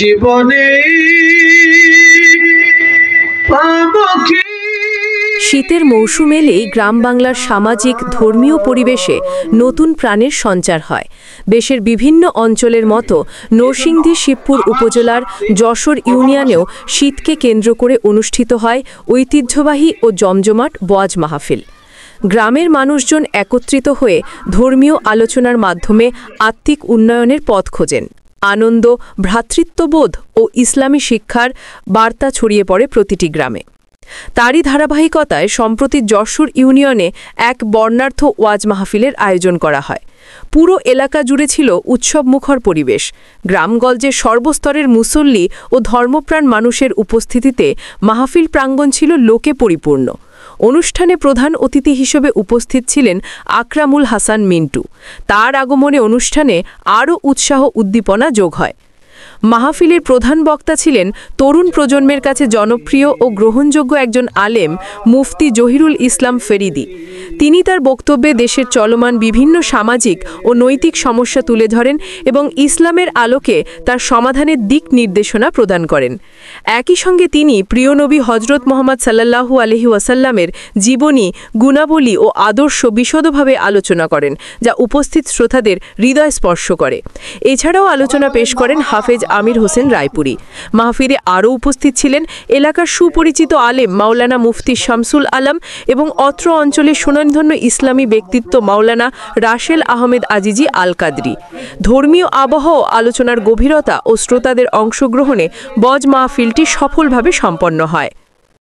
জীবনে শীতের মৌসুম এলেই গ্রাম বাংলার সামাজিক ধর্মীয় পরিবেশে নতুন প্রাণের সঞ্চার হয়। দেশের বিভিন্ন অঞ্চলের মতো নরসিংদী শিবপুর উপজেলার যশোর ইউনিয়নেও শীতকে কেন্দ্র করে অনুষ্ঠিত হয় ঐতিহ্যবাহী ও জমজমাট ওয়াজ মাহফিল। গ্রামের মানুষজন একত্রিত হয়ে ধর্মীয় আলোচনার মাধ্যমে আত্মিক উন্নয়নের পথ খোঁজেন। আনন্দ, ভ্রাতৃত্ববোধ ও ইসলামী শিক্ষার বার্তা ছড়িয়ে পড়ে প্রতিটি গ্রামে। তারই ধারাবাহিকতায় সম্প্রতি যশোর ইউনিয়নে এক বর্ণাঢ্য ওয়াজ মাহফিলের আয়োজন করা হয়। পুরো এলাকা জুড়ে ছিল উৎসবমুখর পরিবেশ। গ্রামগঞ্জের সর্বস্তরের মুসল্লি ও ধর্মপ্রাণ মানুষের উপস্থিতিতে মাহফিল প্রাঙ্গণ ছিল লোকে পরিপূর্ণ। অনুষ্ঠানে প্রধান অতিথি হিসেবে উপস্থিত ছিলেন আকরামুল হাসান মিন্টু। তার আগমনে অনুষ্ঠানে আরও উৎসাহ উদ্দীপনা যোগ হয়। মাহফিলের প্রধান বক্তা ছিলেন তরুণ প্রজন্মের কাছে জনপ্রিয় ও গ্রহণযোগ্য একজন আলেম মুফতি জহিরুল ইসলাম ফেরিদি। তিনি তার বক্তব্যে দেশের চলমান বিভিন্ন সামাজিক ও নৈতিক সমস্যা তুলে ধরেন এবং ইসলামের আলোকে তার সমাধানের দিক নির্দেশনা প্রদান করেন। একই সঙ্গে তিনি প্রিয় নবী হজরত মুহাম্মদ সাল্লাল্লাহু আলাইহি ওয়াসাল্লামের জীবনী, গুণাবলী ও আদর্শ বিশদভাবে আলোচনা করেন, যা উপস্থিত শ্রোতাদের হৃদয় স্পর্শ করে। এছাড়াও আলোচনা পেশ করেন হাফেজ আমির হোসেন রায়পুরি। মাহফিলে আরও উপস্থিত ছিলেন এলাকার সুপরিচিত আলেম মাওলানা মুফতি শামসুল আলম এবং অত্র অঞ্চলের সুনামধন্য ইসলামী ব্যক্তিত্ব মাওলানা রাসেল আহমেদ আজিজি আল কাদরি। ধর্মীয় আবহ, আলোচনার গভীরতা ও শ্রোতাদের অংশগ্রহণে ওয়াজ মাহফিলটি সফলভাবে সম্পন্ন হয়।